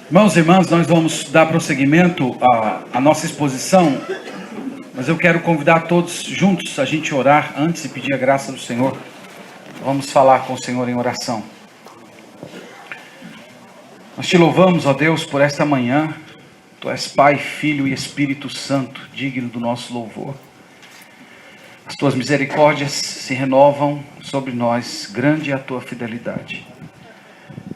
Irmãos e irmãs, nós vamos dar prosseguimento à nossa exposição, mas eu quero convidar todos juntos a gente orar antes de pedir a graça do Senhor. Vamos falar com o Senhor em oração. Nós te louvamos, ó Deus, por esta manhã. Tu és Pai, Filho e Espírito Santo, digno do nosso louvor. As tuas misericórdias se renovam sobre nós, grande é a tua fidelidade.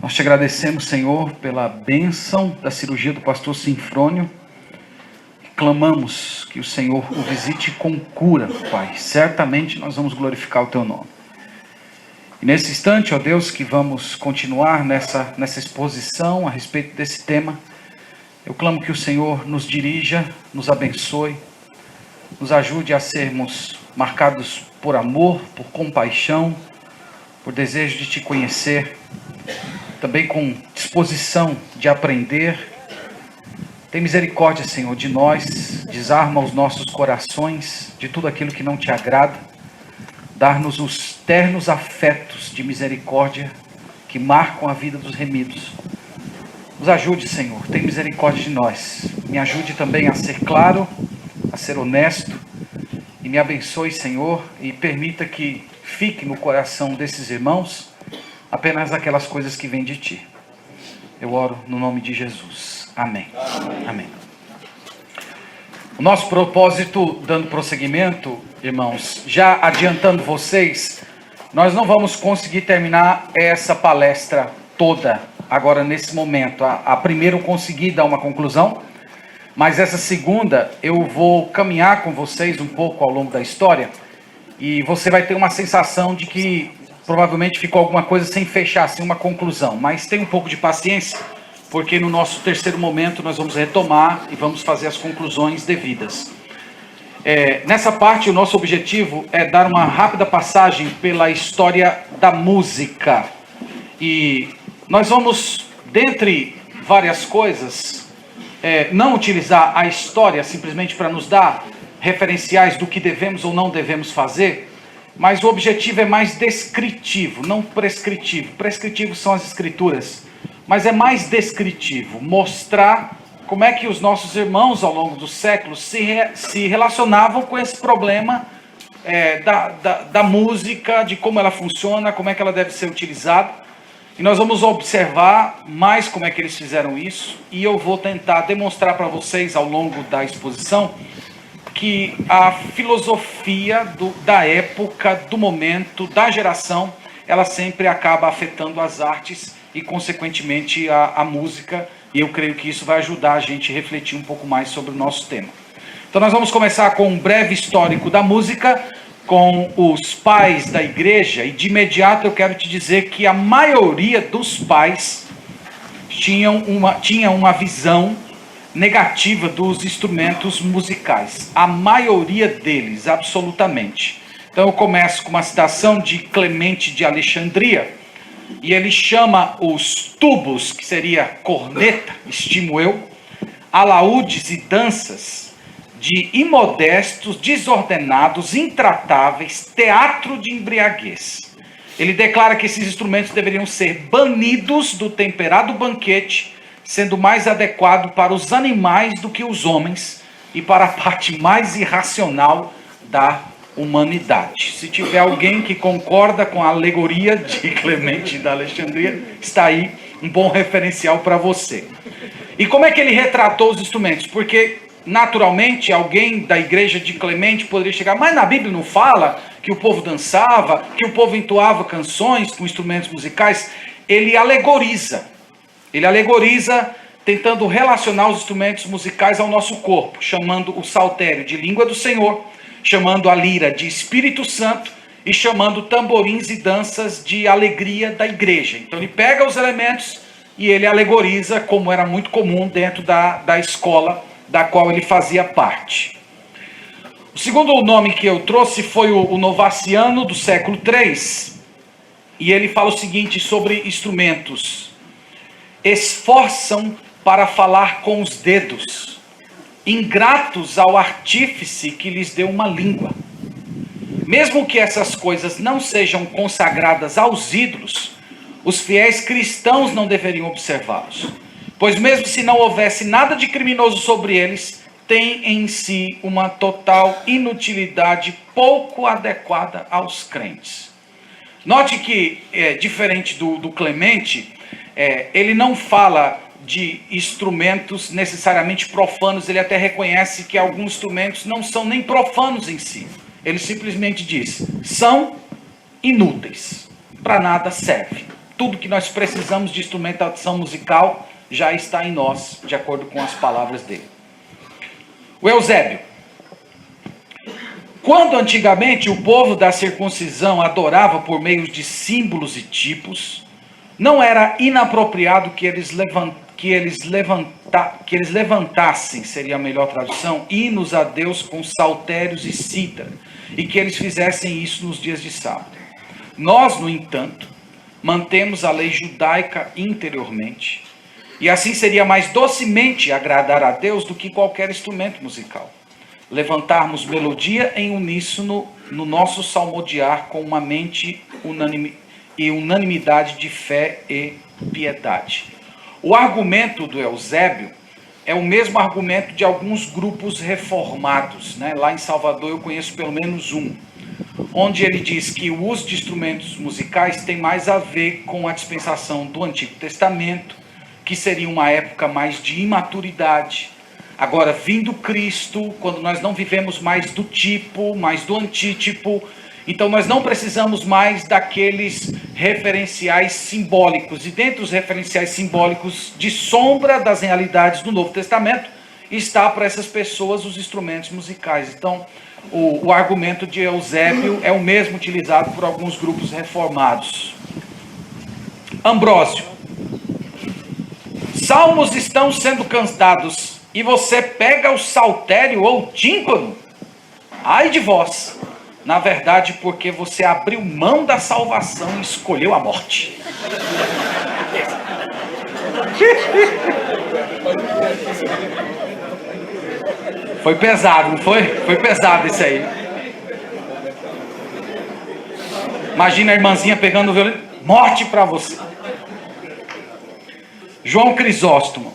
Nós te agradecemos, Senhor, pela bênção da cirurgia do pastor Sinfrônio. Clamamos que o Senhor o visite com cura, Pai. Certamente nós vamos glorificar o teu nome. E nesse instante, ó Deus, que vamos continuar nessa exposição a respeito desse tema, eu clamo que o Senhor nos dirija, nos abençoe, nos ajude a sermos marcados por amor, por compaixão, por desejo de te conhecer, também com disposição de aprender. Tem misericórdia, Senhor, de nós, desarma os nossos corações de tudo aquilo que não te agrada, dar-nos os ternos afetos de misericórdia que marcam a vida dos remidos. Nos ajude, Senhor, tem misericórdia de nós, me ajude também a ser claro, a ser honesto, e me abençoe, Senhor, e permita que fique no coração desses irmãos apenas aquelas coisas que vêm de ti. Eu oro no nome de Jesus. Amém. Amém. O nosso propósito, dando prosseguimento, irmãos, já adiantando vocês, nós não vamos conseguir terminar essa palestra toda agora nesse momento. A primeira eu consegui dar uma conclusão, mas essa segunda eu vou caminhar com vocês um pouco ao longo da história e você vai ter uma sensação de que provavelmente ficou alguma coisa sem fechar, sem uma conclusão. Mas tenha um pouco de paciência, porque no nosso terceiro momento nós vamos retomar e vamos fazer as conclusões devidas. Nessa parte, o nosso objetivo é dar uma rápida passagem pela história da música. E nós vamos, dentre várias coisas, não utilizar a história simplesmente para nos dar referenciais do que devemos ou não devemos fazer, mas o objetivo é mais descritivo, não prescritivo. Prescritivo são as escrituras, mas é mais descritivo, mostrar como é que os nossos irmãos ao longo dos séculos se relacionavam com esse problema da música, de como ela funciona, como é que ela deve ser utilizada. E nós vamos observar mais como é que eles fizeram isso, e eu vou tentar demonstrar para vocês ao longo da exposição que a filosofia da época, do momento, da geração, ela sempre acaba afetando as artes e, consequentemente, a música. E eu creio que isso vai ajudar a gente a refletir um pouco mais sobre o nosso tema. Então nós vamos começar com um breve histórico da música, com os pais da igreja. E de imediato eu quero te dizer que a maioria dos pais tinha uma visão negativa dos instrumentos musicais. A maioria deles, absolutamente. Então eu começo com uma citação de Clemente de Alexandria, e ele chama os tubos, que seria corneta, estimo eu, alaúdes e danças, de imodestos, desordenados, intratáveis, teatro de embriaguez. Ele declara que esses instrumentos deveriam ser banidos do temperado banquete, sendo mais adequado para os animais do que os homens e para a parte mais irracional da humanidade. Se tiver alguém que concorda com a alegoria de Clemente da Alexandria, está aí um bom referencial para você. E como é que ele retratou os instrumentos? Porque, naturalmente, alguém da igreja de Clemente poderia chegar, mas na Bíblia não fala que o povo dançava, que o povo entoava canções com instrumentos musicais. Ele alegoriza, tentando relacionar os instrumentos musicais ao nosso corpo, chamando o saltério de língua do Senhor, chamando a lira de Espírito Santo e chamando tamborins e danças de alegria da igreja. Então ele pega os elementos e ele alegoriza, como era muito comum dentro da escola da qual ele fazia parte. O segundo nome que eu trouxe foi o Novaciano, do século III, e ele fala o seguinte sobre instrumentos: esforçam para falar com os dedos, ingratos ao artífice que lhes deu uma língua. Mesmo que essas coisas não sejam consagradas aos ídolos, os fiéis cristãos não deveriam observá-los, Pois mesmo se não houvesse nada de criminoso sobre eles, tem em si uma total inutilidade pouco adequada aos crentes. Note que, diferente do Clemente, ele não fala de instrumentos necessariamente profanos, ele até reconhece que alguns instrumentos não são nem profanos em si. Ele simplesmente diz, são inúteis, para nada serve. Tudo que nós precisamos de instrumentação musical já está em nós, de acordo com as palavras dele. O Eusébio. Quando antigamente o povo da circuncisão adorava por meio de símbolos e tipos, não era inapropriado que eles levantassem, seria a melhor tradução, hinos a Deus com saltérios e cítara, e que eles fizessem isso nos dias de sábado. Nós, no entanto, mantemos a lei judaica interiormente, e assim seria mais docemente agradar a Deus do que qualquer instrumento musical. Levantarmos melodia em uníssono no nosso salmodiar com uma mente unânime e unanimidade de fé e piedade. O argumento do Eusébio é o mesmo argumento de alguns grupos reformados, né? Lá em Salvador eu conheço pelo menos um, onde ele diz que o uso de instrumentos musicais tem mais a ver com a dispensação do Antigo Testamento, que seria uma época mais de imaturidade. Agora, vindo Cristo, quando nós não vivemos mais do tipo, mais do antítipo, então nós não precisamos mais daqueles referenciais simbólicos. E dentre os referenciais simbólicos de sombra das realidades do Novo Testamento, está para essas pessoas os instrumentos musicais. Então, o argumento de Eusébio é o mesmo utilizado por alguns grupos reformados. Ambrósio. Salmos estão sendo cantados e você pega o saltério ou o tímpano? Ai de vós! Na verdade, porque você abriu mão da salvação e escolheu a morte. Foi pesado, não foi? Foi pesado isso aí. Imagina a irmãzinha pegando o violino. Morte para você. João Crisóstomo.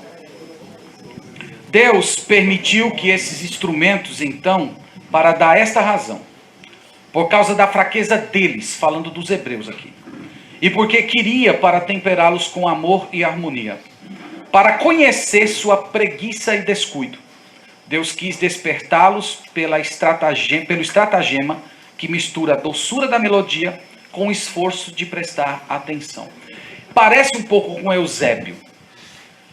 Deus permitiu que esses instrumentos, então, para dar esta razão. Por causa da fraqueza deles, falando dos hebreus aqui. E porque queria para temperá-los com amor e harmonia. Para conhecer sua preguiça e descuido. Deus quis despertá-los pelo estratagema que mistura a doçura da melodia com o esforço de prestar atenção. Parece um pouco com Eusébio.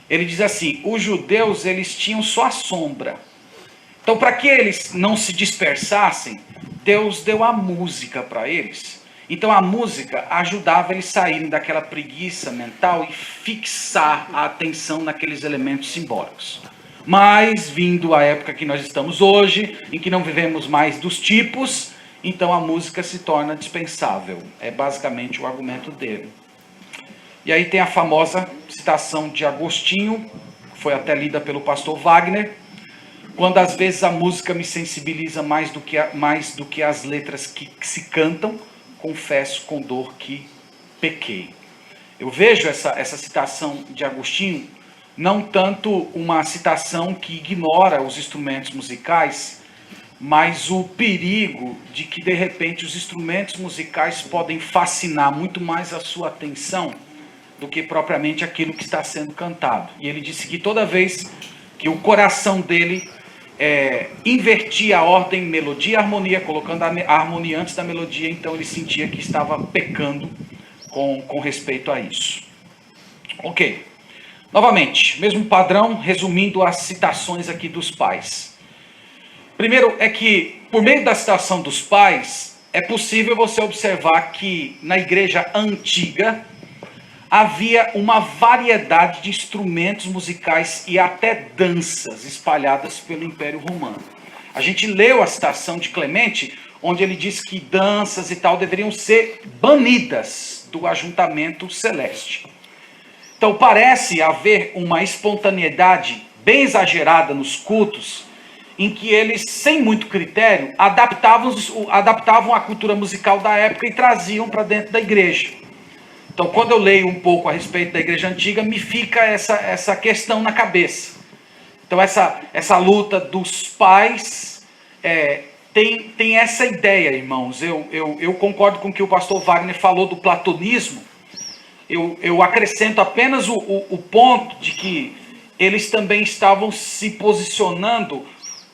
Ele diz assim, os judeus eles tinham só a sombra. Então para que eles não se dispersassem, Deus deu a música para eles. Então a música ajudava eles a saírem daquela preguiça mental e fixar a atenção naqueles elementos simbólicos. Mas vindo a época que nós estamos hoje, em que não vivemos mais dos tipos, então a música se torna dispensável. É basicamente o argumento dele. E aí tem a famosa citação de Agostinho, que foi até lida pelo pastor Wagner, quando às vezes a música me sensibiliza mais do que as letras que se cantam, confesso com dor que pequei. Eu vejo essa citação de Agostinho não tanto uma citação que ignora os instrumentos musicais, mas o perigo de que de repente os instrumentos musicais podem fascinar muito mais a sua atenção do que propriamente aquilo que está sendo cantado. E ele disse que toda vez que o coração dele invertia a ordem melodia e harmonia, colocando a harmonia antes da melodia, então ele sentia que estava pecando com respeito a isso. Ok. Novamente, mesmo padrão, resumindo as citações aqui dos pais. Primeiro é que, por meio da citação dos pais, é possível você observar que na igreja antiga havia uma variedade de instrumentos musicais e até danças espalhadas pelo Império Romano. A gente leu a citação de Clemente, onde ele diz que danças e tal deveriam ser banidas do ajuntamento celeste. Então parece haver uma espontaneidade bem exagerada nos cultos, em que eles, sem muito critério, adaptavam a cultura musical da época e traziam para dentro da igreja. Então, quando eu leio um pouco a respeito da igreja antiga, me fica essa questão na cabeça. Então, essa luta dos pais tem essa ideia, irmãos. Eu concordo com o que o pastor Wagner falou do platonismo. Eu acrescento apenas o ponto de que eles também estavam se posicionando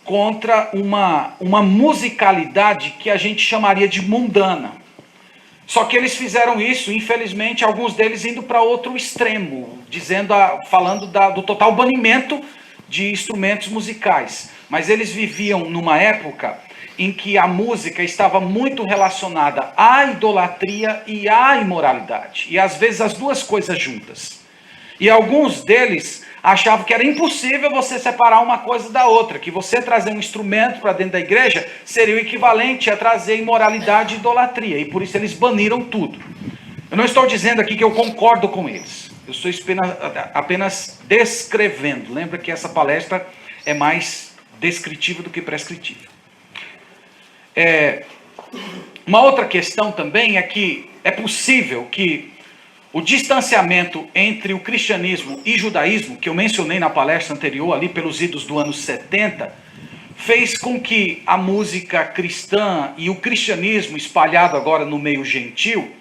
contra uma musicalidade que a gente chamaria de mundana. Só que eles fizeram isso, infelizmente, alguns deles indo para outro extremo, falando do total banimento de instrumentos musicais. Mas eles viviam numa época em que a música estava muito relacionada à idolatria e à imoralidade. E às vezes as duas coisas juntas. E alguns deles achavam que era impossível você separar uma coisa da outra, que você trazer um instrumento para dentro da igreja seria o equivalente a trazer imoralidade e idolatria. E por isso eles baniram tudo. Eu não estou dizendo aqui que eu concordo com eles. Eu estou apenas descrevendo. Lembra que essa palestra é mais descritiva do que prescritiva. Uma outra questão também é que é possível que o distanciamento entre o cristianismo e judaísmo, que eu mencionei na palestra anterior, ali pelos idos do anos 70, fez com que a música cristã e o cristianismo espalhado agora no meio gentil,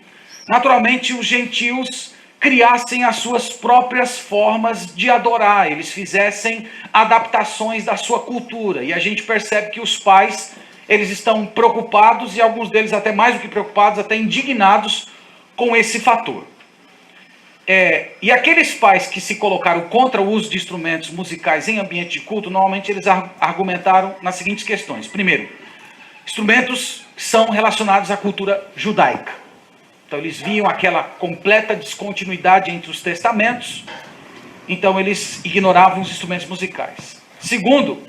naturalmente os gentios criassem as suas próprias formas de adorar, eles fizessem adaptações da sua cultura. E a gente percebe que os pais, eles estão preocupados, e alguns deles até mais do que preocupados, até indignados com esse fator. E aqueles pais que se colocaram contra o uso de instrumentos musicais em ambiente de culto, normalmente eles argumentaram nas seguintes questões. Primeiro, instrumentos são relacionados à cultura judaica. Então eles viam aquela completa descontinuidade entre os testamentos, então eles ignoravam os instrumentos musicais. Segundo,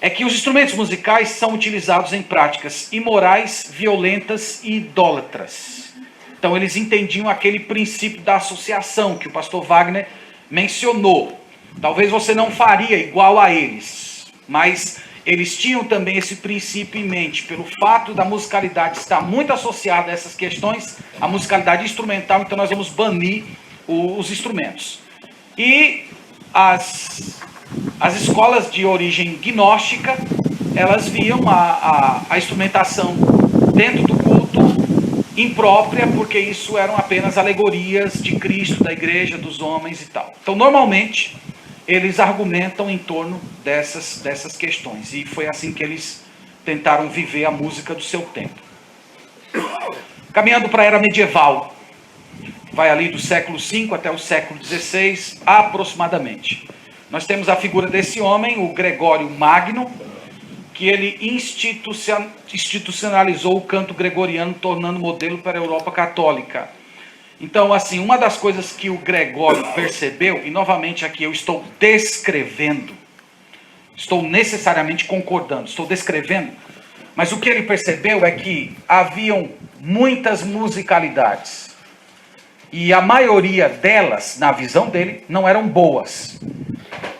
é que os instrumentos musicais são utilizados em práticas imorais, violentas e idólatras. Então eles entendiam aquele princípio da associação que o pastor Wagner mencionou. Talvez você não faria igual a eles, mas eles tinham também esse princípio em mente, pelo fato da musicalidade estar muito associada a essas questões, a musicalidade instrumental, então nós vamos banir os instrumentos. E as escolas de origem gnóstica, elas viam a instrumentação dentro do culto imprópria, porque isso eram apenas alegorias de Cristo, da igreja, dos homens e tal. Então, normalmente, eles argumentam em torno dessas questões. E foi assim que eles tentaram viver a música do seu tempo. Caminhando para a era medieval, vai ali do século V até o século XVI, aproximadamente. Nós temos a figura desse homem, o Gregório Magno, que ele institucionalizou o canto gregoriano, tornando modelo para a Europa católica. Então, assim, uma das coisas que o Gregório percebeu, e novamente aqui eu estou descrevendo, estou necessariamente concordando, estou descrevendo, mas o que ele percebeu é que haviam muitas musicalidades, e a maioria delas, na visão dele, não eram boas.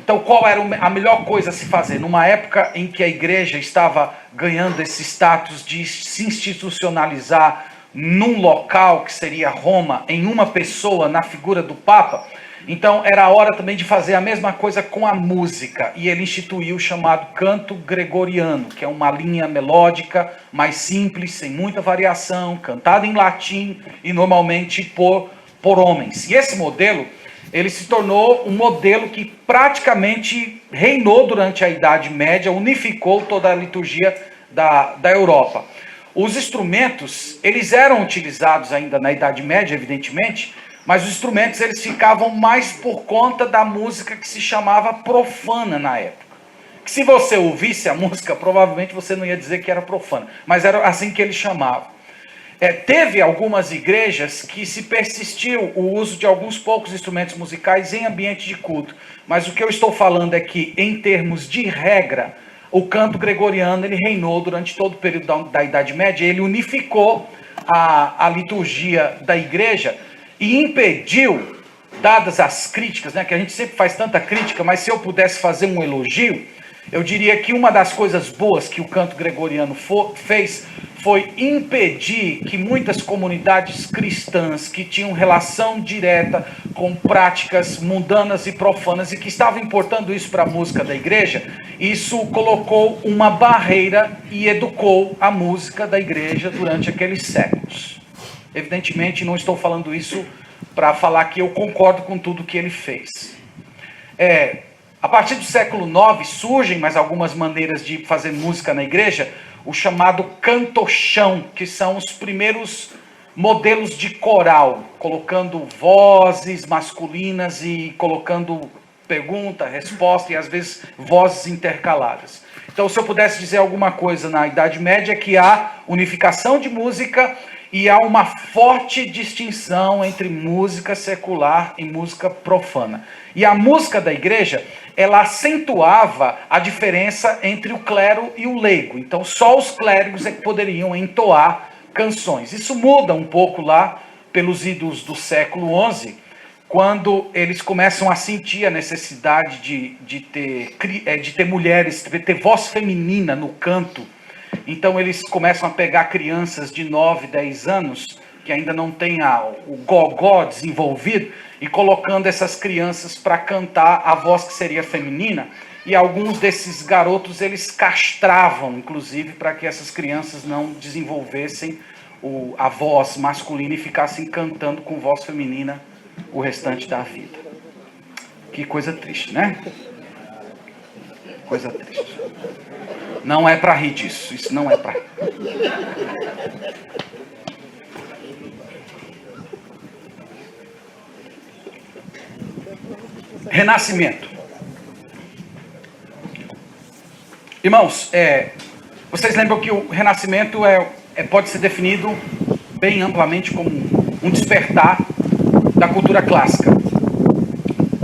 Então, qual era a melhor coisa a se fazer? Numa época em que a igreja estava ganhando esse status de se institucionalizar num local, que seria Roma, em uma pessoa, na figura do Papa, então era a hora também de fazer a mesma coisa com a música. E ele instituiu o chamado canto gregoriano, que é uma linha melódica mais simples, sem muita variação, cantada em latim e normalmente por homens. E esse modelo, ele se tornou um modelo que praticamente reinou durante a Idade Média, unificou toda a liturgia da Europa. Os instrumentos, eles eram utilizados ainda na Idade Média, evidentemente, mas os instrumentos eles ficavam mais por conta da música que se chamava profana na época. Que se você ouvisse a música, provavelmente você não ia dizer que era profana, mas era assim que eles chamavam. Teve algumas igrejas que se persistiu o uso de alguns poucos instrumentos musicais em ambiente de culto. Mas o que eu estou falando é que, em termos de regra, o canto gregoriano ele reinou durante todo o período da Idade Média. Ele unificou a liturgia da igreja e impediu dadas as críticas, né, que a gente sempre faz tanta crítica, mas se eu pudesse fazer um elogio, eu diria que uma das coisas boas que o canto gregoriano fez foi impedir que muitas comunidades cristãs que tinham relação direta com práticas mundanas e profanas e que estavam importando isso para a música da igreja, isso colocou uma barreira e educou a música da igreja durante aqueles séculos. Evidentemente, não estou falando isso para falar que eu concordo com tudo que ele fez. A partir do século IX surgem mais algumas maneiras de fazer música na igreja, o chamado cantochão, que são os primeiros modelos de coral, colocando vozes masculinas e colocando pergunta, resposta e às vezes vozes intercaladas. Então, se eu pudesse dizer alguma coisa na Idade Média, é que há unificação de música e há uma forte distinção entre música secular e música profana. E a música da igreja, ela acentuava a diferença entre o clero e o leigo. Então, só os clérigos é que poderiam entoar canções. Isso muda um pouco lá pelos idos do século XI, quando eles começam a sentir a necessidade de ter mulheres, de ter voz feminina no canto. Então eles começam a pegar crianças de 9, 10 anos, que ainda não têm o gogó desenvolvido, e colocando essas crianças para cantar a voz que seria feminina. E alguns desses garotos eles castravam, inclusive, para que essas crianças não desenvolvessem a voz masculina e ficassem cantando com voz feminina o restante da vida. Que coisa triste, né? Coisa triste. Não é para rir disso, isso não é para rir. Renascimento. Irmãos, vocês lembram que o renascimento pode ser definido bem amplamente como um despertar da cultura clássica.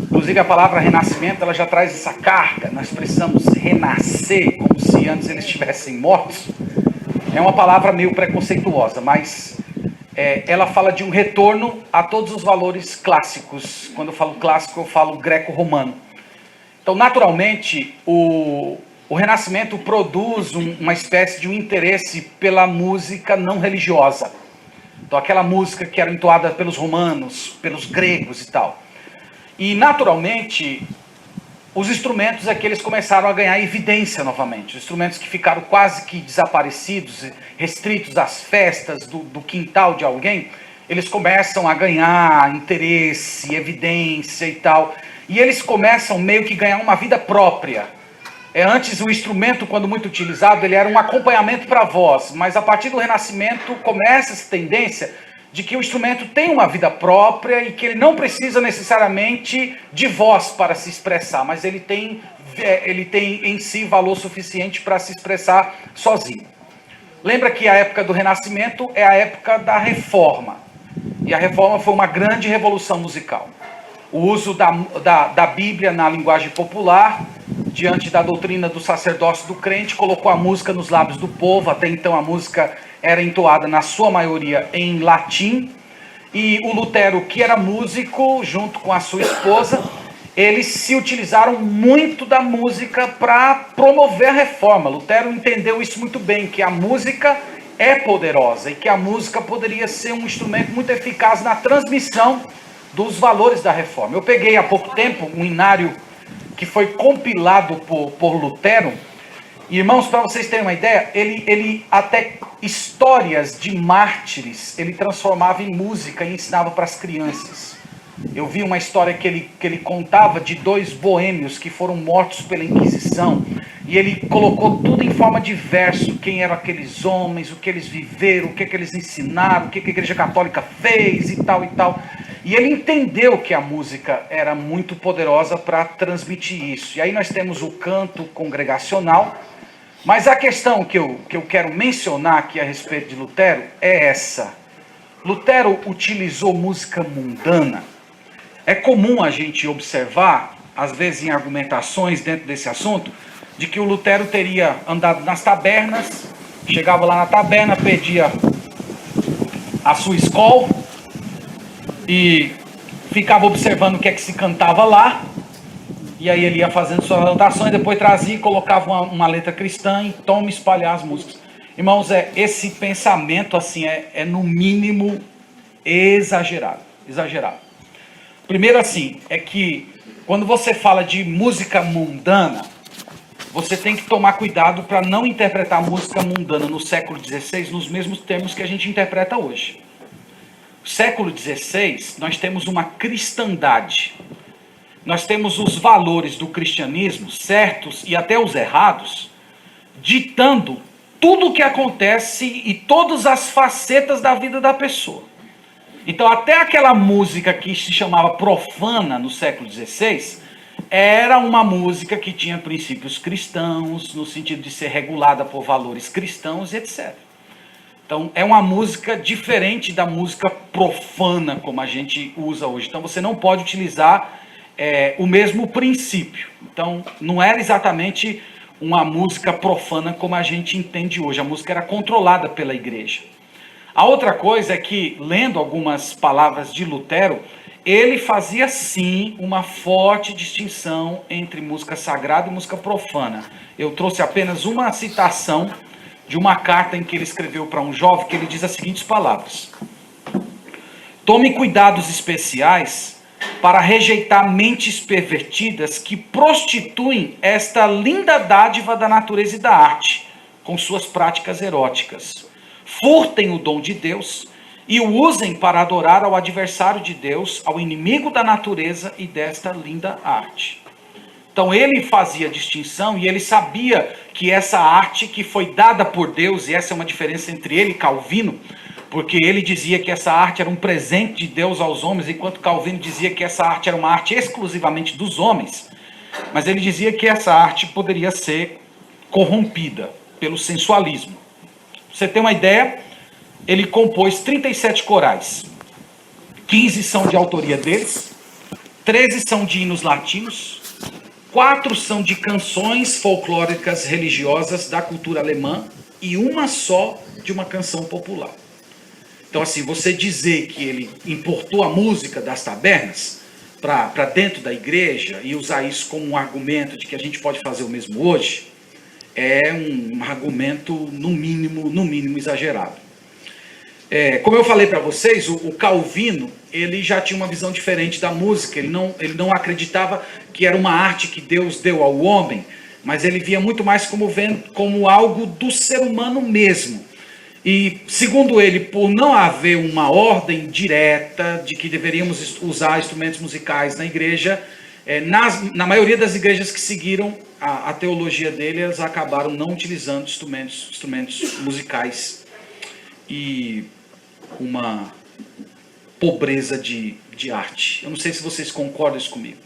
Inclusive a palavra renascimento, ela já traz essa carga, nós precisamos renascer como se antes eles estivessem mortos. É uma palavra meio preconceituosa, mas ela fala de um retorno a todos os valores clássicos. Quando eu falo clássico, eu falo greco-romano. Então, naturalmente, o renascimento produz uma espécie de um interesse pela música não religiosa. Então, aquela música que era entoada pelos romanos, pelos gregos e tal. E, naturalmente, os instrumentos é que eles começaram a ganhar evidência novamente. Os instrumentos que ficaram quase que desaparecidos, restritos às festas do quintal de alguém, eles começam a ganhar interesse, evidência e tal. E eles começam meio que ganhar uma vida própria. Antes, o instrumento, quando muito utilizado, ele era um acompanhamento para a voz. Mas, a partir do Renascimento, começa essa tendência de que o instrumento tem uma vida própria e que ele não precisa necessariamente de voz para se expressar, mas ele tem em si valor suficiente para se expressar sozinho. Lembra que a época do Renascimento é a época da Reforma. E a Reforma foi uma grande revolução musical. O uso da Bíblia na linguagem popular, diante da doutrina do sacerdócio do crente, colocou a música nos lábios do povo. Até então a música era entoada na sua maioria em latim, e o Lutero, que era músico, junto com a sua esposa, eles se utilizaram muito da música para promover a reforma. Lutero entendeu isso muito bem, que a música é poderosa e que a música poderia ser um instrumento muito eficaz na transmissão dos valores da reforma. Eu peguei há pouco tempo um inário que foi compilado por Lutero. Irmãos, para vocês terem uma ideia, ele até histórias de mártires, ele transformava em música e ensinava para as crianças. Eu vi uma história que ele contava de 2 boêmios que foram mortos pela Inquisição, e ele colocou tudo em forma de verso, quem eram aqueles homens, o que eles viveram, o que eles ensinaram, o que a Igreja Católica fez e tal e tal. E ele entendeu que a música era muito poderosa para transmitir isso. E aí nós temos o canto congregacional. Mas a questão que eu quero mencionar aqui a respeito de Lutero é essa. Lutero utilizou música mundana. É comum a gente observar, às vezes em argumentações dentro desse assunto, de que o Lutero teria andado nas tabernas, chegava lá na taberna, pedia a sua escola e ficava observando o que é que se cantava lá, e aí ele ia fazendo suas anotações, depois trazia e colocava uma letra cristã e toma espalhar as músicas. Irmãos, esse pensamento assim é no mínimo exagerado. Primeiro assim, é que quando você fala de música mundana, você tem que tomar cuidado para não interpretar música mundana no século XVI nos mesmos termos que a gente interpreta hoje. No século XVI, nós temos uma cristandade. Nós temos os valores do cristianismo, certos e até os errados, ditando tudo o que acontece e todas as facetas da vida da pessoa. Então, até aquela música que se chamava profana no século XVI, era uma música que tinha princípios cristãos, no sentido de ser regulada por valores cristãos e etc. Então, é uma música diferente da música profana, como a gente usa hoje. Então, você não pode utilizar o mesmo princípio. Então, não era exatamente uma música profana como a gente entende hoje. A música era controlada pela igreja. A outra coisa é que, lendo algumas palavras de Lutero, ele fazia sim uma forte distinção entre música sagrada e música profana. Eu trouxe apenas uma citação de uma carta em que ele escreveu para um jovem, que ele diz as seguintes palavras: tome cuidados especiais para rejeitar mentes pervertidas que prostituem esta linda dádiva da natureza e da arte com suas práticas eróticas. Furtem o dom de Deus e o usem para adorar ao adversário de Deus, ao inimigo da natureza e desta linda arte. Então ele fazia distinção e ele sabia que essa arte que foi dada por Deus, e essa é uma diferença entre ele e Calvino, porque ele dizia que essa arte era um presente de Deus aos homens, enquanto Calvino dizia que essa arte era uma arte exclusivamente dos homens. Mas ele dizia que essa arte poderia ser corrompida pelo sensualismo. Pra você ter uma ideia, ele compôs 37 corais. 15 são de autoria deles, 13 são de hinos latinos, 4 são de canções folclóricas religiosas da cultura alemã e uma só de uma canção popular. Então, assim, você dizer que ele importou a música das tabernas para dentro da igreja e usar isso como um argumento de que a gente pode fazer o mesmo hoje, é um argumento, no mínimo exagerado. Como eu falei para vocês, o Calvino, ele já tinha uma visão diferente da música. Ele não acreditava que era uma arte que Deus deu ao homem, mas ele via muito mais como algo do ser humano mesmo. E, segundo ele, por não haver uma ordem direta de que deveríamos usar instrumentos musicais na igreja, na maioria das igrejas que seguiram a teologia dele, elas acabaram não utilizando instrumentos musicais e uma pobreza de arte. Eu não sei se vocês concordam isso comigo.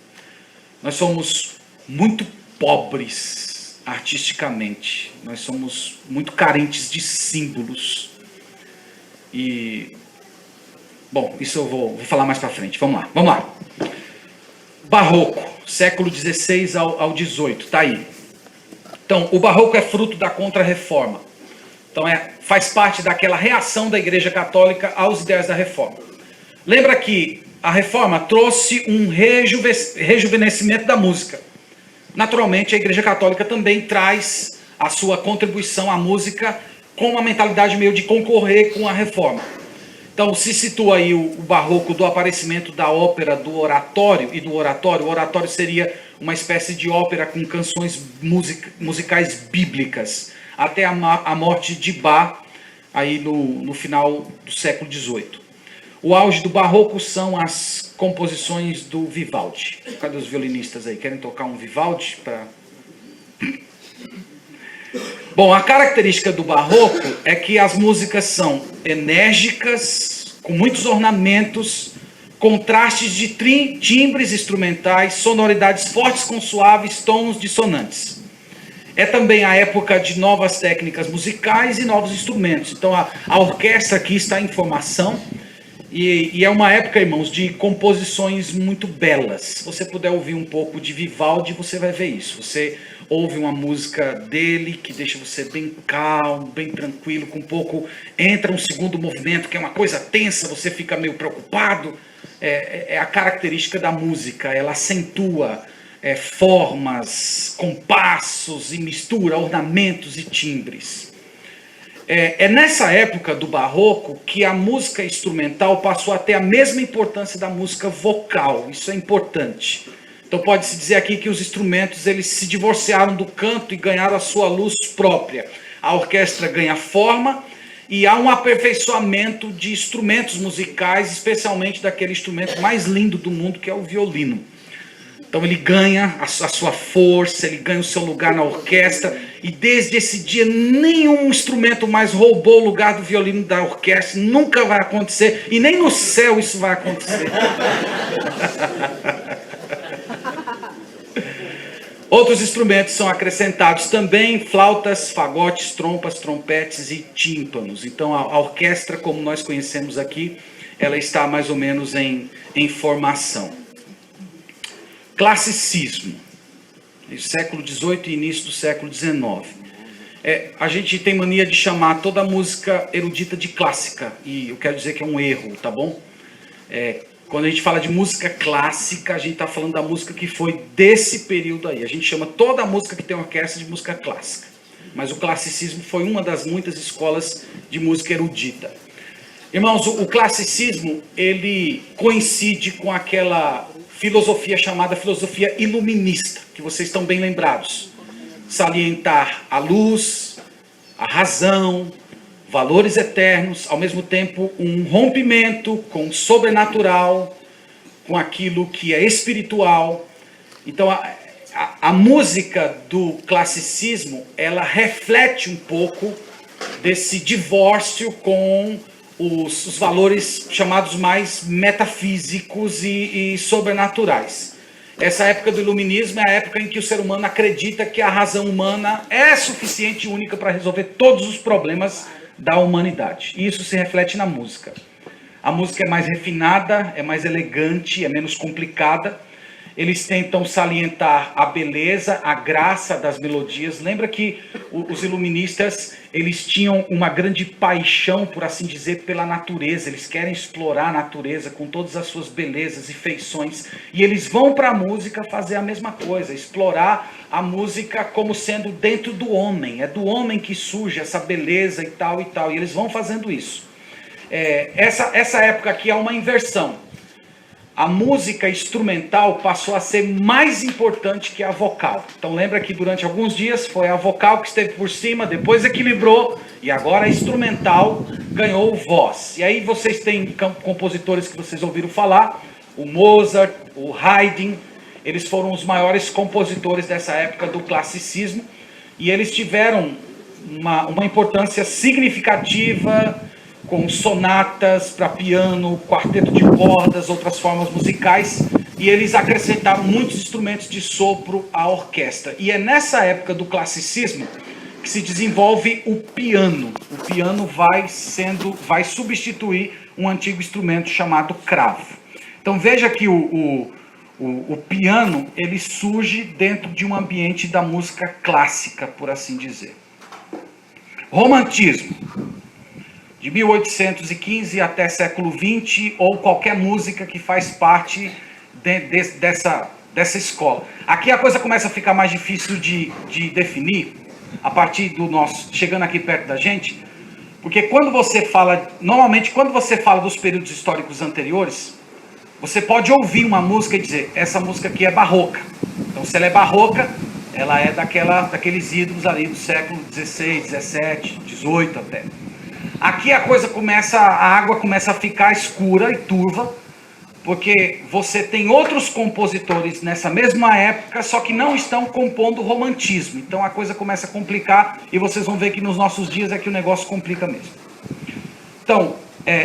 Nós somos muito pobres artisticamente. Nós somos muito carentes de símbolos. E, bom, isso eu vou falar mais para frente. Vamos lá. Barroco, século XVI ao XVIII, tá aí. Então, o Barroco é fruto da Contra-Reforma. Então, faz parte daquela reação da Igreja Católica aos ideais da Reforma. Lembra que a Reforma trouxe um rejuvenescimento da música. Naturalmente, a Igreja Católica também traz a sua contribuição à música com uma mentalidade meio de concorrer com a Reforma. Então, se situa aí o Barroco do aparecimento da ópera, do oratório e do oratório. O oratório seria uma espécie de ópera com canções musicais bíblicas, até a morte de Bach, aí no final do século XVIII. O auge do Barroco são as composições do Vivaldi. Cadê os violinistas aí? Querem tocar um Vivaldi? Bom, a característica do Barroco é que as músicas são enérgicas, com muitos ornamentos, contrastes de timbres instrumentais, sonoridades fortes com suaves tons dissonantes. É também a época de novas técnicas musicais e novos instrumentos. Então a orquestra aqui está em formação. E é uma época, irmãos, de composições muito belas. Se você puder ouvir um pouco de Vivaldi, você vai ver isso. Você ouve uma música dele que deixa você bem calmo, bem tranquilo, com um pouco... Entra um segundo movimento, que é uma coisa tensa, você fica meio preocupado. é a característica da música, ela acentua formas, compassos e mistura ornamentos e timbres. É nessa época do barroco que a música instrumental passou a ter a mesma importância da música vocal. Isso é importante. Então pode-se dizer aqui que os instrumentos eles se divorciaram do canto e ganharam a sua luz própria. A orquestra ganha forma e há um aperfeiçoamento de instrumentos musicais, especialmente daquele instrumento mais lindo do mundo, que é o violino. Então ele ganha a sua força, ele ganha o seu lugar na orquestra, e desde esse dia nenhum instrumento mais roubou o lugar do violino da orquestra, nunca vai acontecer, e nem no céu isso vai acontecer. Outros instrumentos são acrescentados também, flautas, fagotes, trompas, trompetes e tímpanos. Então a orquestra, como nós conhecemos aqui, ela está mais ou menos em formação. Classicismo, século XVIII e início do século XIX. A gente tem mania de chamar toda a música erudita de clássica, e eu quero dizer que é um erro, tá bom? Quando a gente fala de música clássica, a gente está falando da música que foi desse período aí. A gente chama toda a música que tem orquestra de música clássica. Mas o classicismo foi uma das muitas escolas de música erudita. Irmãos, o classicismo, ele coincide com aquela filosofia chamada filosofia iluminista, que vocês estão bem lembrados. Salientar a luz, a razão, valores eternos, ao mesmo tempo um rompimento com o sobrenatural, com aquilo que é espiritual. Então a música do classicismo, ela reflete um pouco desse divórcio com os valores chamados mais metafísicos e sobrenaturais. Essa época do iluminismo é a época em que o ser humano acredita que a razão humana é suficiente e única para resolver todos os problemas da humanidade. E isso se reflete na música. A música é mais refinada, é mais elegante, é menos complicada. Eles tentam salientar a beleza, a graça das melodias. Lembra que os iluministas, eles tinham uma grande paixão, por assim dizer, pela natureza. Eles querem explorar a natureza com todas as suas belezas e feições. E eles vão para a música fazer a mesma coisa, explorar a música como sendo dentro do homem. É do homem que surge essa beleza e tal e tal. E eles vão fazendo isso. Essa época aqui é uma inversão. A música instrumental passou a ser mais importante que a vocal. Então lembra que durante alguns dias foi a vocal que esteve por cima, depois equilibrou, e agora a instrumental ganhou voz. E aí vocês têm compositores que vocês ouviram falar, o Mozart, o Haydn, eles foram os maiores compositores dessa época do classicismo, e eles tiveram uma importância significativa, com sonatas para piano, quarteto de cordas, outras formas musicais, e eles acrescentaram muitos instrumentos de sopro à orquestra. E é nessa época do classicismo que se desenvolve o piano. O piano vai substituir um antigo instrumento chamado cravo. Então veja que o piano, ele surge dentro de um ambiente da música clássica, por assim dizer. Romantismo. De 1815 até século XX, ou qualquer música que faz parte dessa escola. Aqui a coisa começa a ficar mais difícil de definir, a partir do nosso, chegando aqui perto da gente, porque normalmente quando você fala dos períodos históricos anteriores, você pode ouvir uma música e dizer, essa música aqui é barroca. Então se ela é barroca, ela é daqueles ídolos ali do século XVI, XVII, XVIII até. Aqui a água começa a ficar escura e turva, porque você tem outros compositores nessa mesma época, só que não estão compondo romantismo. Então a coisa começa a complicar, e vocês vão ver que nos nossos dias é que o negócio complica mesmo. Então,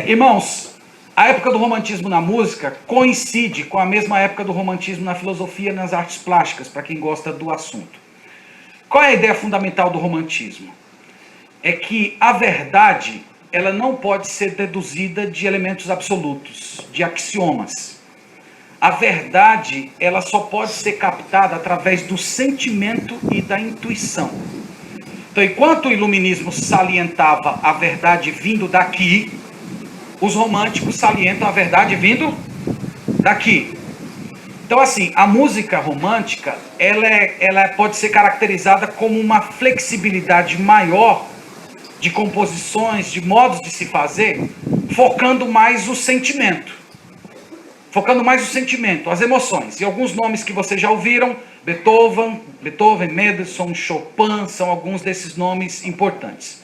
irmãos, a época do romantismo na música coincide com a mesma época do romantismo na filosofia e nas artes plásticas, para quem gosta do assunto. Qual é a ideia fundamental do romantismo? É que a verdade, ela não pode ser deduzida de elementos absolutos, de axiomas. A verdade, ela só pode ser captada através do sentimento e da intuição. Então, enquanto o iluminismo salientava a verdade vindo daqui, os românticos salientam a verdade vindo daqui. Então, assim, a música romântica, ela pode ser caracterizada como uma flexibilidade maior de composições, de modos de se fazer, focando mais o sentimento. Focando mais o sentimento, as emoções. E alguns nomes que vocês já ouviram, Beethoven, Mendelssohn, Chopin, são alguns desses nomes importantes.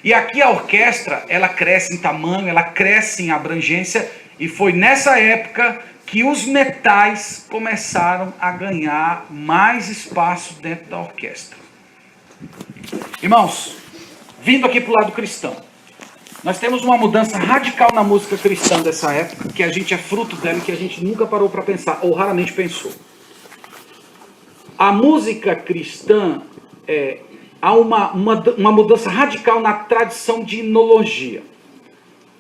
E aqui a orquestra, ela cresce em tamanho, ela cresce em abrangência, e foi nessa época que os metais começaram a ganhar mais espaço dentro da orquestra. Irmãos, vindo aqui para o lado cristão, nós temos uma mudança radical na música cristã dessa época, que a gente é fruto dela e que a gente nunca parou para pensar, ou raramente pensou. A música cristã, há uma mudança radical na tradição de himnologia.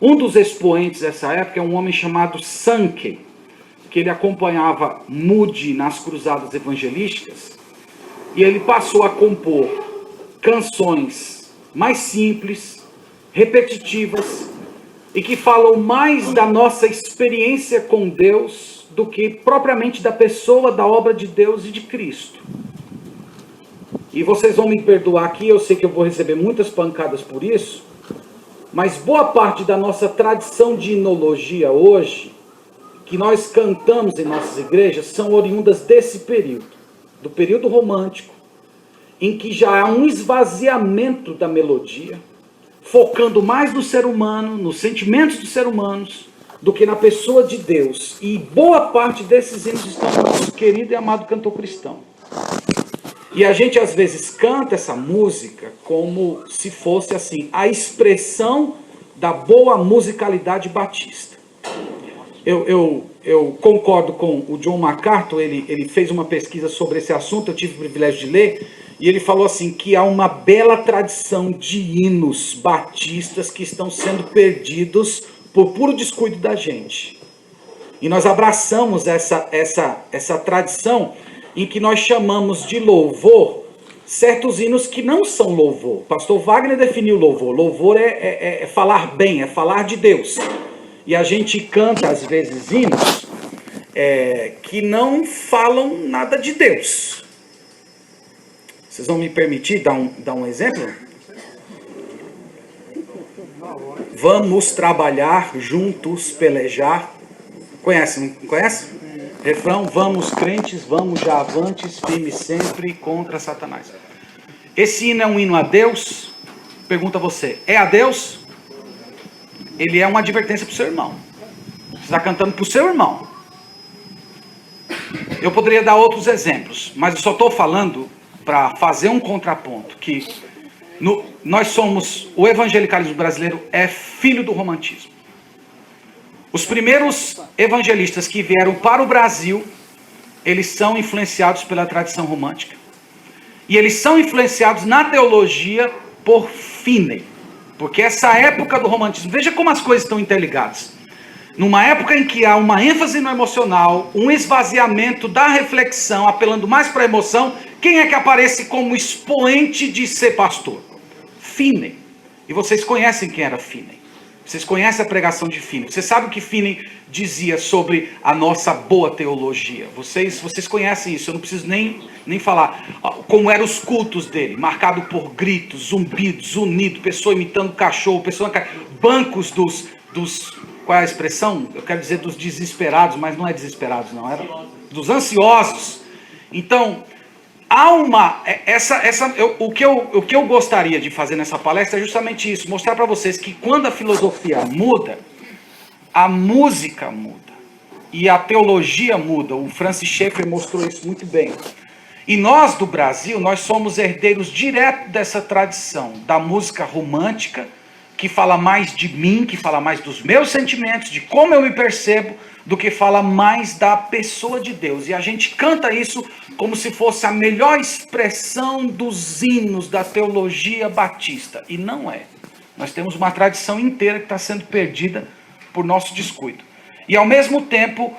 Um dos expoentes dessa época é um homem chamado Sankey, que ele acompanhava Moody nas cruzadas evangelísticas, e ele passou a compor canções mais simples, repetitivas, e que falam mais da nossa experiência com Deus do que propriamente da pessoa, da obra de Deus e de Cristo. E vocês vão me perdoar aqui, eu sei que eu vou receber muitas pancadas por isso, mas boa parte da nossa tradição de himnologia hoje, que nós cantamos em nossas igrejas, são oriundas desse período, do período romântico, em que já há um esvaziamento da melodia, focando mais no ser humano, nos sentimentos dos seres humanos, do que na pessoa de Deus. E boa parte desses hinos estão no nosso querido e amado cantor cristão. E a gente às vezes canta essa música como se fosse assim, a expressão da boa musicalidade batista. Eu concordo com o John MacArthur, ele fez uma pesquisa sobre esse assunto, eu tive o privilégio de ler, e ele falou assim, que há uma bela tradição de hinos batistas que estão sendo perdidos por puro descuido da gente. E nós abraçamos essa tradição em que nós chamamos de louvor certos hinos que não são louvor. Pastor Wagner definiu louvor. Louvor é falar bem, é falar de Deus. E a gente canta, às vezes, hinos que não falam nada de Deus. Vocês vão me permitir dar um exemplo? Vamos trabalhar juntos, pelejar. Conhece, não conhece? Refrão, vamos crentes, vamos já avantes, firmes sempre contra Satanás. Esse hino é um hino a Deus? Pergunta você, é a Deus? Ele é uma advertência para o seu irmão. Você está cantando para o seu irmão. Eu poderia dar outros exemplos, mas eu só estou falando para fazer um contraponto, que nós somos, o evangelicalismo brasileiro é filho do romantismo. Os primeiros evangelistas que vieram para o Brasil, eles são influenciados pela tradição romântica. E eles são influenciados na teologia por Finney. Porque essa época do romantismo, veja como as coisas estão interligadas. Numa época em que há uma ênfase no emocional, um esvaziamento da reflexão, apelando mais para a emoção, quem é que aparece como expoente de ser pastor? Finney. E vocês conhecem quem era Finney. Vocês conhecem a pregação de Finney. Você sabe o que Finney dizia sobre a nossa boa teologia. Vocês conhecem isso, eu não preciso nem falar. Como eram os cultos dele, marcado por gritos, zumbidos, unido, pessoa imitando cachorro, bancos dos qual é a expressão? Eu quero dizer dos desesperados, mas não é desesperados não, era dos ansiosos. Então, há o que eu gostaria de fazer nessa palestra é justamente isso, mostrar para vocês que quando a filosofia muda, a música muda, e a teologia muda. O Francis Schaeffer mostrou isso muito bem. E nós do Brasil, nós somos herdeiros direto dessa tradição, da música romântica, que fala mais de mim, que fala mais dos meus sentimentos, de como eu me percebo, do que fala mais da pessoa de Deus. E a gente canta isso como se fosse a melhor expressão dos hinos da teologia batista. E não é. Nós temos uma tradição inteira que está sendo perdida por nosso descuido. E ao mesmo tempo,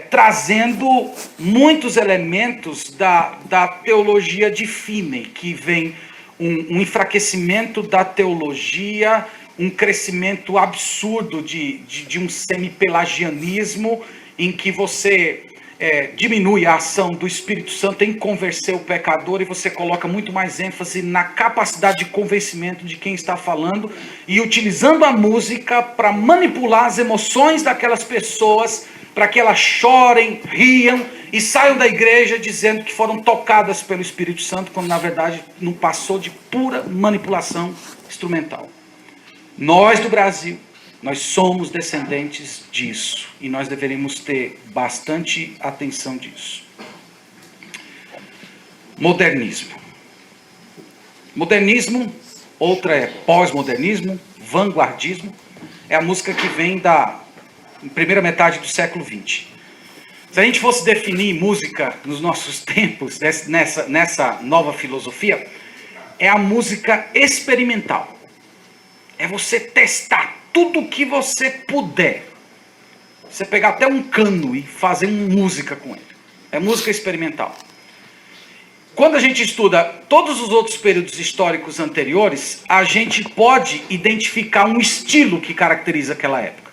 trazendo muitos elementos da teologia de Finney, que vem um enfraquecimento da teologia, um crescimento absurdo de um semipelagianismo em que você diminui a ação do Espírito Santo em convencer o pecador, e você coloca muito mais ênfase na capacidade de convencimento de quem está falando, e utilizando a música para manipular as emoções daquelas pessoas, para que elas chorem, riam e saiam da igreja dizendo que foram tocadas pelo Espírito Santo, quando na verdade não passou de pura manipulação instrumental. Nós do Brasil, nós somos descendentes disso, e nós deveríamos ter bastante atenção disso. Modernismo. Modernismo, outra é pós-modernismo, vanguardismo, é a música que vem da primeira metade do século XX. Se a gente fosse definir música nos nossos tempos, nessa nova filosofia, é a música experimental. É você testar tudo o que você puder. Você pegar até um cano e fazer música com ele. É música experimental. Quando a gente estuda todos os outros períodos históricos anteriores, a gente pode identificar um estilo que caracteriza aquela época.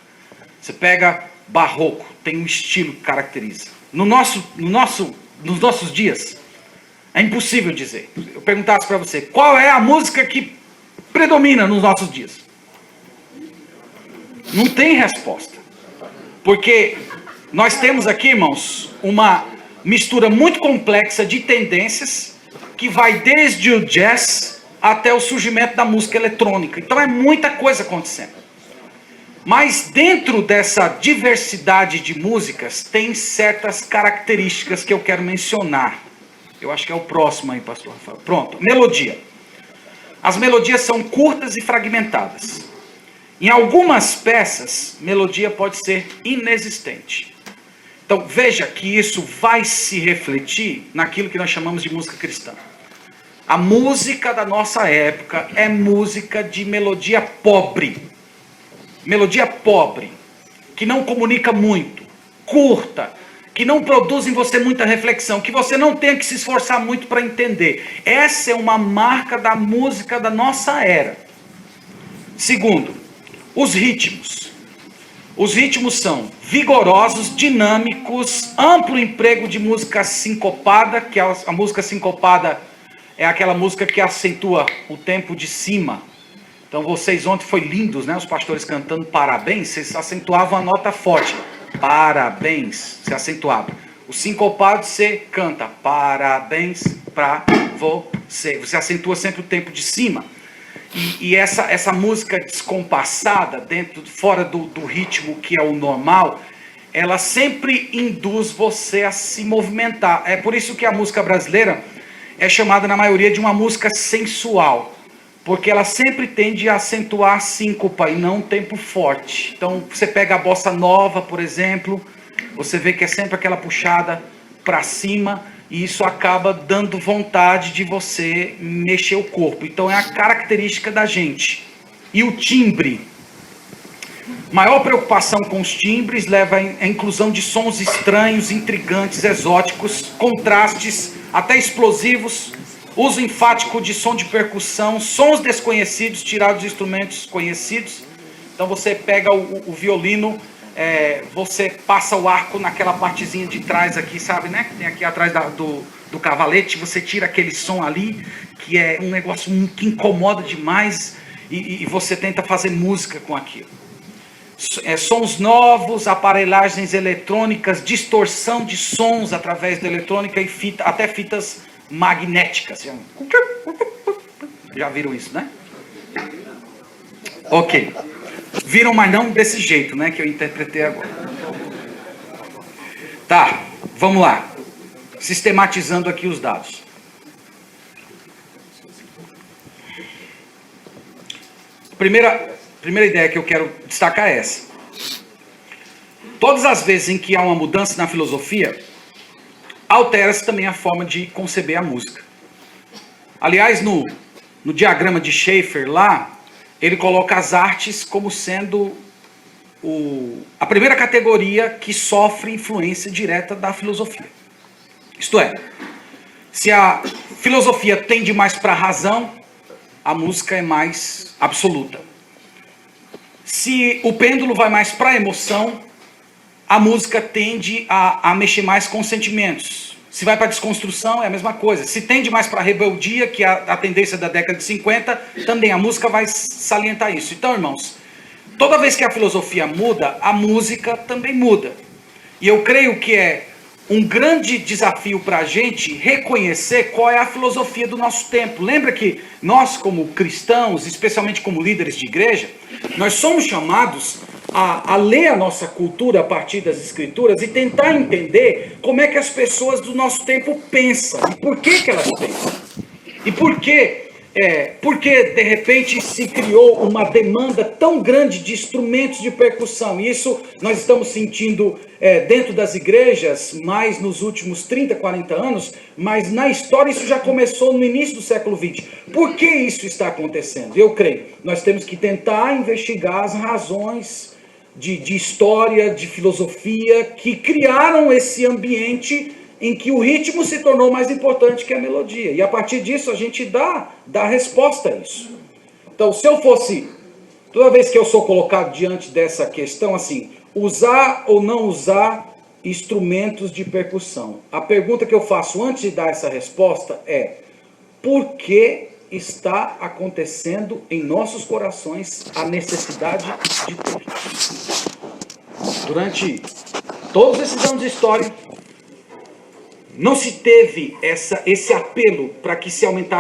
Você pega barroco, tem um estilo que caracteriza. Nos nossos dias, é impossível dizer. Eu perguntasse para você, qual é a música que predomina nos nossos dias? Não tem resposta. Porque nós temos aqui, irmãos, uma mistura muito complexa de tendências que vai desde o jazz até o surgimento da música eletrônica. Então é muita coisa acontecendo. Mas dentro dessa diversidade de músicas tem certas características que eu quero mencionar. Eu acho que é o próximo aí, pastor Rafael. Pronto, melodia. As melodias são curtas e fragmentadas. Em algumas peças, melodia pode ser inexistente. Então veja que isso vai se refletir naquilo que nós chamamos de música cristã. A música da nossa época é música de melodia pobre. Melodia pobre, que não comunica muito, curta, que não produz em você muita reflexão, que você não tenha que se esforçar muito para entender. Essa é uma marca da música da nossa era. Segundo, os ritmos. Os ritmos são vigorosos, dinâmicos, amplo emprego de música sincopada, que a música sincopada é aquela música que acentua o tempo de cima. Então vocês ontem foi lindos, né? Os pastores cantando parabéns, vocês acentuavam a nota forte. Parabéns, você acentuava. O sincopado você canta parabéns pra você. Você acentua sempre o tempo de cima. E essa música descompassada, fora do ritmo que é o normal, ela sempre induz você a se movimentar. É por isso que a música brasileira é chamada na maioria de uma música sensual. Porque ela sempre tende a acentuar a síncopa e não um tempo forte. Então você pega a bossa nova, por exemplo, você vê que é sempre aquela puxada para cima, e isso acaba dando vontade de você mexer o corpo. Então é a característica da gente. E o timbre. Maior preocupação com os timbres leva à inclusão de sons estranhos, intrigantes, exóticos, contrastes, até explosivos, uso enfático de som de percussão, sons desconhecidos tirados de instrumentos conhecidos. Então você pega o violino, você passa o arco naquela partezinha de trás aqui, sabe, né? Que tem aqui atrás do cavalete, você tira aquele som ali, que é um negócio que incomoda demais, e você tenta fazer música com aquilo. Sons novos, aparelhagens eletrônicas, distorção de sons através da eletrônica e até fitas magnéticas. Já viram isso, né? Ok. Viram, mas não desse jeito, né? Que eu interpretei agora. Tá, vamos lá. Sistematizando aqui os dados. Primeira ideia que eu quero destacar é essa. Todas as vezes em que há uma mudança na filosofia, altera-se também a forma de conceber a música. Aliás, no diagrama de Schaeffer lá, ele coloca as artes como sendo a primeira categoria que sofre influência direta da filosofia. Isto é, se a filosofia tende mais para a razão, a música é mais absoluta. Se o pêndulo vai mais para a emoção, a música tende a mexer mais com sentimentos. Se vai para desconstrução, é a mesma coisa. Se tende mais para rebeldia, que é a tendência da década de 50, também a música vai salientar isso. Então, irmãos, toda vez que a filosofia muda, a música também muda. E eu creio que é um grande desafio para a gente reconhecer qual é a filosofia do nosso tempo. Lembra que nós, como cristãos, especialmente como líderes de igreja, nós somos chamados a ler a nossa cultura a partir das escrituras e tentar entender como é que as pessoas do nosso tempo pensam e por que elas pensam. E por que de repente se criou uma demanda tão grande de instrumentos de percussão. E isso nós estamos sentindo dentro das igrejas mais nos últimos 30, 40 anos, mas na história isso já começou no início do século XX. Por que isso está acontecendo? Eu creio, nós temos que tentar investigar as razões de história, de filosofia, que criaram esse ambiente em que o ritmo se tornou mais importante que a melodia. E a partir disso a gente dá resposta a isso. Então, se eu fosse, toda vez que eu sou colocado diante dessa questão, assim, usar ou não usar instrumentos de percussão, a pergunta que eu faço antes de dar essa resposta é: por que está acontecendo em nossos corações a necessidade de ter? Durante todos esses anos de história, não se teve esse apelo para que se aumentasse